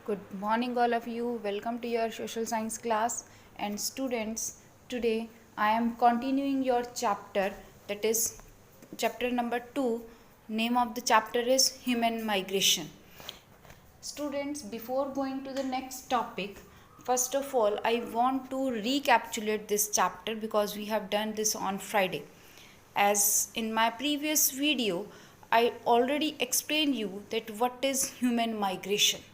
Good morning, all of you. Welcome to your social science class. And students, today I am continuing your chapter, that is chapter number 2. Name of the chapter is Human Migration. Students, before going to the next topic, first of all, I want to recapitulate this chapter because we have done this on Friday. As in my previous video, I already explained you that what is human migration.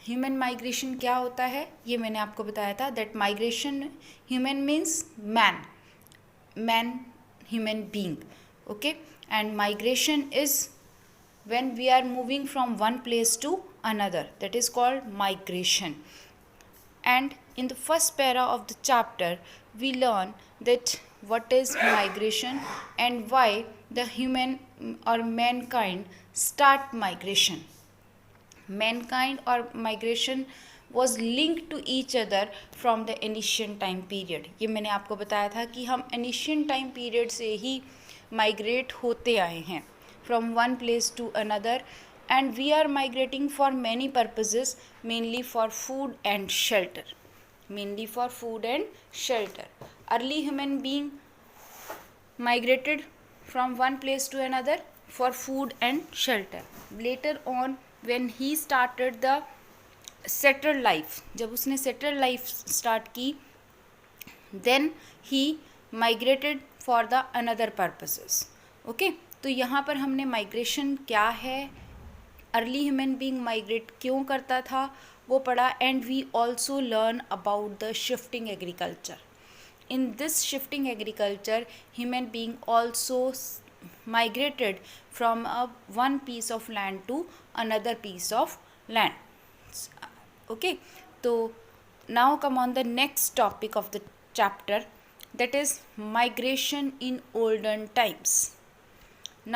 Human migration क्या होता है ये मैंने आपको बताया था. That migration human means man human being. Okay, and migration is when we are moving from one place to another, that is called migration. And in the first para of the chapter we learn that what is migration and why the human or mankind start migration. Mankind or migration was linked to each other from the ancient time period. ये मैंने आपको बताया था कि हम ancient time period से ही migrate होते आए हैं from one place to another, and we are migrating for many purposes, mainly for food and shelter. Early human being migrated from one place to another for food and shelter. Later on, when he started the settled life, जब उसने settled life start की, then he migrated for the another purposes. Okay, तो यहाँ पर हमने migration क्या है, early human being migrate क्यों करता था वो पढ़ा. And we also learn about the shifting agriculture. In this shifting agriculture human being also migrated from one piece of land to another piece of land. Okay, so now come on the next topic of the chapter, that is migration in olden times.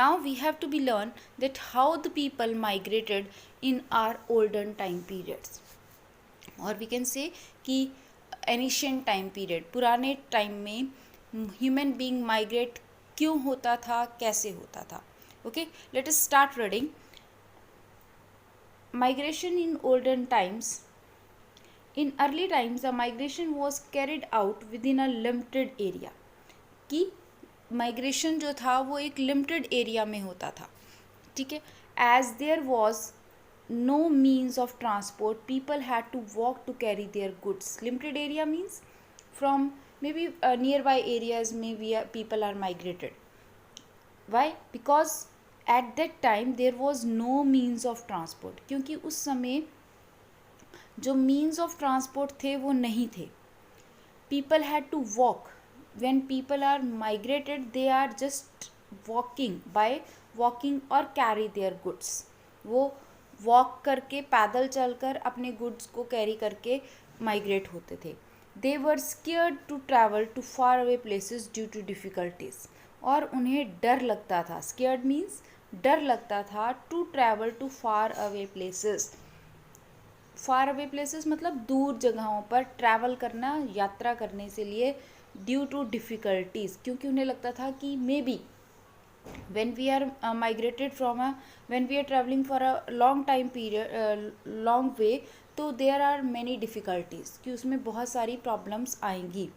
Now we have to be learn that how the people migrated in our olden time periods, or we can say कि ancient time period, पुराने time में human being migrate क्यों होता था, कैसे होता था. Okay, let us start reading. Migration in olden times. In early times the migration was carried out with in a limited area. कि माइग्रेशन जो था वो एक लिमिटेड एरिया में होता था. ठीक है, as there was no means of transport, people had to walk to carry their goods. Limited area means from maybe nearby areas maybe people are migrated. Why? Because at that time there was no means of transport. क्योंकि उस समय जो means of transport थे वो नहीं थे. People had to walk. When people are migrated they are just walking, by walking or carry their goods. वो walk करके पैदल चलकर अपने goods को carry करके migrate होते थे. They were scared to travel to far away places due to difficulties. और उन्हें डर लगता था. Scared means डर लगता था. To travel to far away places. Far away places मतलब दूर जगहों पर travel करना, यात्रा करने से लिए due to difficulties. क्योंकि उन्हें लगता था कि maybe when we are migrated from when we are traveling for a long time period, long way, तो देयर आर मैनी डिफ़िकल्टीज़, कि उसमें बहुत सारी प्रॉब्लम्स आएंगी.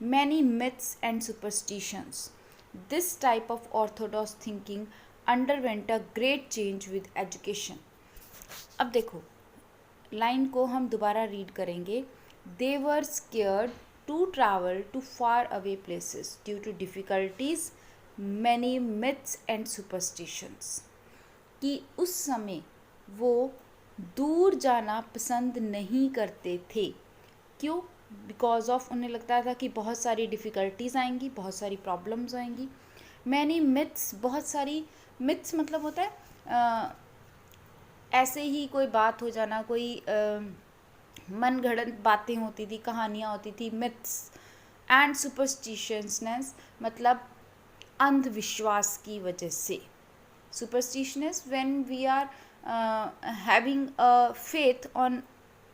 Many myths and superstitions. This type of orthodox thinking underwent a great change with education. अब देखो line को हम दोबारा रीड करेंगे. They were scared to travel to far away places due to difficulties, many myths and superstitions. कि उस समय वो दूर जाना पसंद नहीं करते थे. क्यों? बिकॉज ऑफ उन्हें लगता था कि बहुत सारी डिफ़िकल्टीज़ आएंगी, बहुत सारी प्रॉब्लम्स आएंगी. मैनी मिथ्स, बहुत सारी मिथ्स मतलब होता है ऐसे ही कोई बात हो जाना, कोई मन गढ़ंत बातें होती थी, कहानियाँ होती थी. मिथ्स एंड सुपरस्टिशननेस मतलब अंधविश्वास की वजह से. Superstitions when we are having a faith on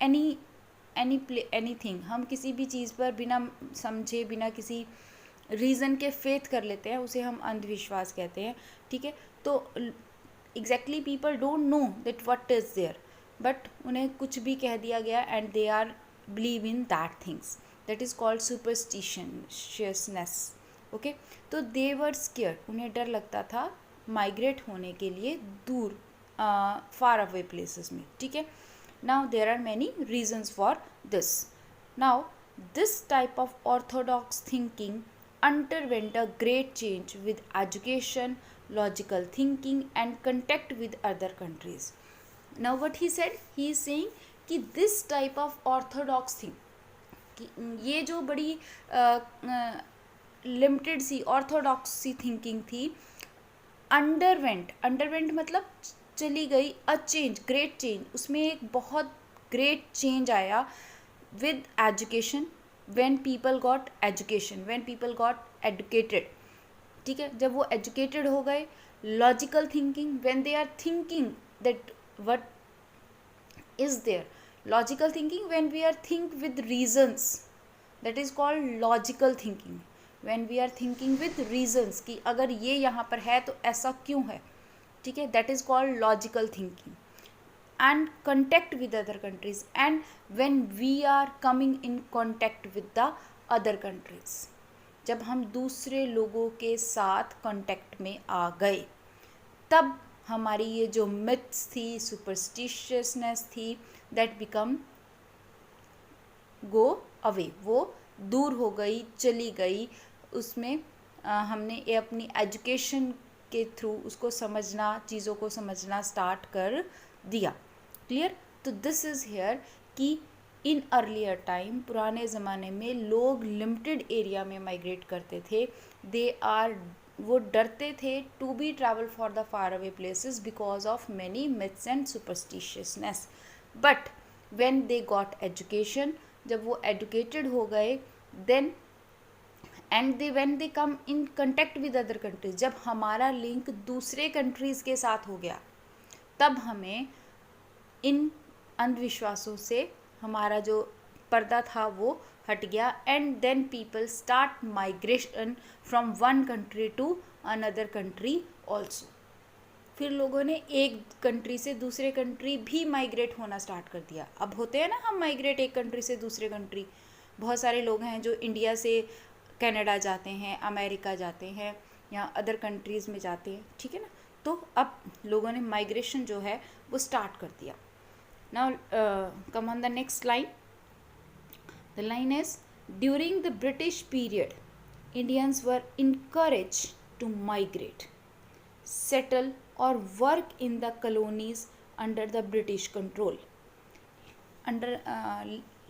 anything. हम किसी भी चीज़ पर बिना समझे, बिना किसी रीज़न के फेथ कर लेते हैं, उसे हम अंधविश्वास कहते हैं. ठीक है, तो exactly people don't know that what is there. But उन्हें कुछ भी कह दिया गया and they are believe in that things, that is called superstitiousness. Okay, तो दे वर स्केयर्ड, उन्हें डर लगता था माइग्रेट होने के लिए दूर फार अवे प्लेसेस में, ठीक है। Now there are many reasons for this. Now this type of orthodox thinking underwent a great change with education, logical thinking and contact with other countries. Now what he said, he is saying कि this type of orthodox thing, कि ये जो बड़ी limited सी Orthodox सी thinking थी, underwent मतलब चली गई a change, great change, उसमें एक बहुत ग्रेट चेंज आया with education, when people got education, when people got educated, ठीक है, जब वो educated हो गए, logical thinking, when they are thinking that what is there, logical thinking, when we are think with reasons, that is called logical thinking, when we are thinking with reasons कि अगर ये यहाँ पर है तो ऐसा क्यों है, ठीक है, that is called logical thinking. And contact with other countries, and when we are coming in contact with the other countries, जब हम दूसरे लोगों के साथ कांटेक्ट में आ गए, तब हमारी ये जो मिथ्स थी, सुपरस्टिशियसनेस थी, दैट बिकम गो अवे, वो दूर हो गई, चली गई, उसमें हमने ये अपनी एजुकेशन के थ्रू उसको समझना, चीज़ों को समझना स्टार्ट कर दिया। क्लियर? तो दिस इज़ हेयर कि इन अर्लियर टाइम, पुराने ज़माने में लोग लिमिटेड एरिया में माइग्रेट करते थे, वो डरते थे to be travel for the far away places because of many myths and superstitiousness. But when they got education, जब वो एजुकेटेड हो गए, then and when they come in contact with other countries, जब हमारा लिंक दूसरे countries के साथ हो गया, तब हमें इन अंधविश्वासों से हमारा जो पर्दा था वो हट गया, and then people start migration from one country to another country also. फिर लोगों ने एक कंट्री से दूसरे कंट्री भी माइग्रेट होना स्टार्ट कर दिया। अब होते हैं ना हम माइग्रेट एक कंट्री से दूसरे कंट्री, बहुत सारे लोग हैं जो इंडिया से कनाडा जाते हैं, अमेरिका जाते हैं, या अदर कंट्रीज़ में जाते हैं, ठीक है ना। तो अब लोगों ने माइग्रेशन जो है वो स्टार्ट कर दिया। Now come on the next line. The line is, during the British period Indians were encourage to migrate, settle और work in the colonies under the British control.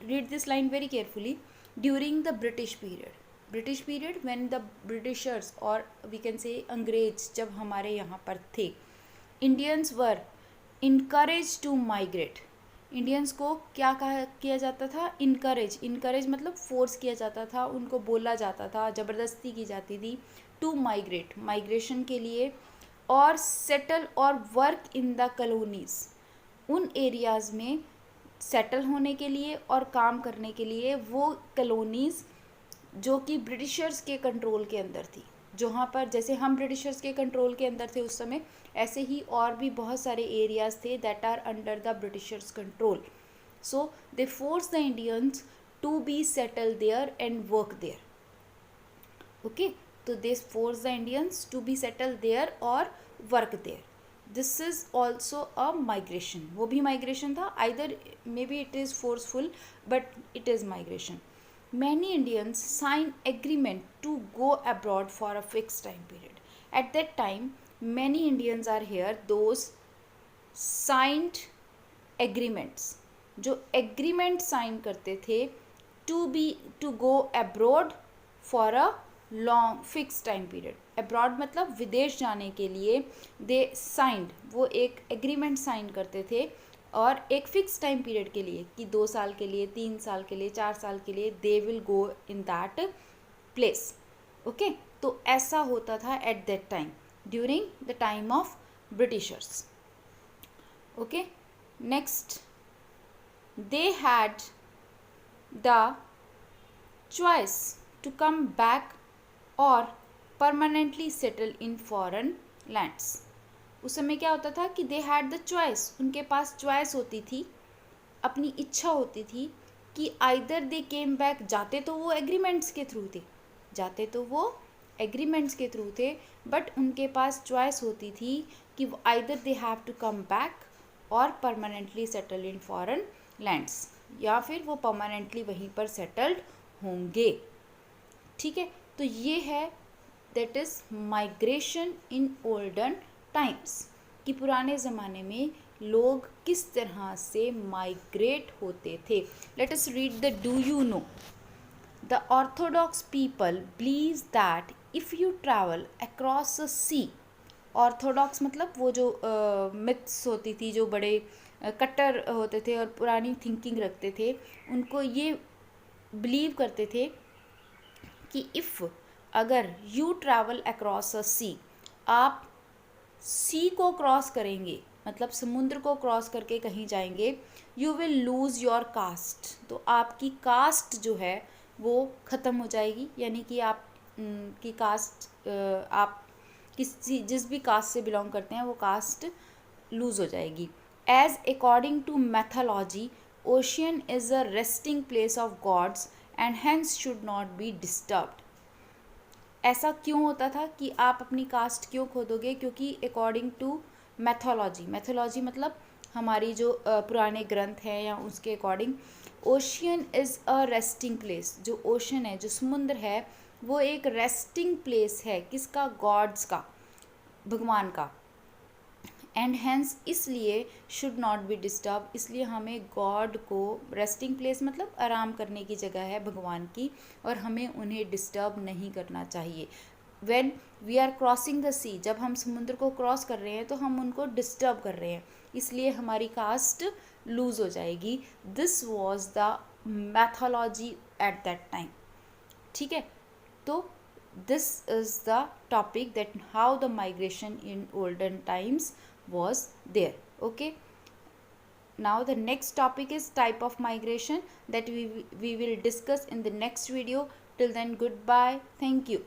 Read this line very carefully. During the British period when the Britishers, or we can say अंग्रेज, जब हमारे यहाँ पर थे, Indians were encouraged to migrate. Indians को क्या किया जाता था? इनकरेज मतलब फोर्स किया जाता था, उनको बोला जाता था, ज़बरदस्ती की जाती थी टू माइग्रेट, माइग्रेशन के लिए, और सेटल और वर्क इन द कॉलोनीज़, उन एरियाज़ में सेटल होने के लिए और काम करने के लिए, वो कॉलोनीज़ जो कि ब्रिटिशर्स के कंट्रोल के अंदर थी, जहाँ पर जैसे हम ब्रिटिशर्स के कंट्रोल के अंदर थे उस समय, ऐसे ही और भी बहुत सारे एरियाज़ थे that are under the Britishers control. So they force the Indians to be settle there and work there. Okay, तो they force the Indians to be settle there और work there. This is also a migration. वो भी migration था, either may be it is forceful but it is migration. Many Indians sign agreement to go abroad for a fixed time period. At that time, many Indians are here. Those signed agreements, जो agreement sign करते थे to go abroad for a long fixed time period. Abroad मतलब विदेश जाने के लिए they signed, वो एक agreement sign करते थे और एक फिक्स टाइम पीरियड के लिए, कि 2 साल के लिए, 3 साल के लिए, 4 साल के लिए they will go in that place. Okay, तो ऐसा होता था at that time during the time of Britishers. Okay, next, they had the choice to come back और permanently settle in foreign lands. उस समय क्या होता था कि दे हैड द चॉइस, उनके पास चॉइस होती थी, अपनी इच्छा होती थी कि आइदर दे केम बैक, जाते तो वो एग्रीमेंट्स के थ्रू थे, जाते तो वो एग्रीमेंट्स के थ्रू थे, बट उनके पास चॉइस होती थी कि either they have to come back और permanently settle in foreign lands, या फिर वो परमानेंटली वहीं पर सेटल्ड होंगे। ठीक है, तो ये है that is migration in olden times, कि पुराने ज़माने में लोग किस तरह से माइग्रेट होते थे। Let us read the do you know. The orthodox people believes that if you travel across a sea, orthodox मतलब वो जो मिथ्स होती थी, जो बड़े कट्टर होते थे और पुरानी थिंकिंग रखते थे, उनको ये बिलीव करते थे कि इफ़ अगर यू ट्रैवल अक्रॉस अ सी, आप सी को क्रॉस करेंगे, मतलब समुद्र को क्रॉस करके कहीं जाएंगे, you will lose your cast, तो आपकी कास्ट जो है वो ख़त्म हो जाएगी, यानी कि आप की कास्ट, आप जिस भी कास्ट से बिलोंग करते हैं वो कास्ट लूज़ हो जाएगी। As according to mythology, ocean is a resting place of gods and hence should not be disturbed. ऐसा क्यों होता था कि आप अपनी कास्ट क्यों खोदोगे? क्योंकि अकॉर्डिंग टू मैथोलॉजी, मैथोलॉजी मतलब हमारी जो पुराने ग्रंथ हैं या उसके according, ocean is a resting place, जो ओशन है, जो समुद्र है, वो एक रेस्टिंग प्लेस है, किसका? गॉड्स का, भगवान का। एंड हैंस इसलिए शुड नॉट बी डिस्टर्ब, इसलिए हमें गॉड को, रेस्टिंग प्लेस मतलब आराम करने की जगह है भगवान की, और हमें उन्हें डिस्टर्ब नहीं करना चाहिए। When we are crossing the sea, जब हम समुद्र को क्रॉस कर रहे हैं तो हम उनको डिस्टर्ब कर रहे हैं, इसलिए हमारी कास्ट लूज़ हो जाएगी। This was the mythology at that time. ठीक है, तो this is the topic that how the migration in olden times was there. Okay, now the next topic is type of migration that we will discuss in the next video. Till then, goodbye, thank you.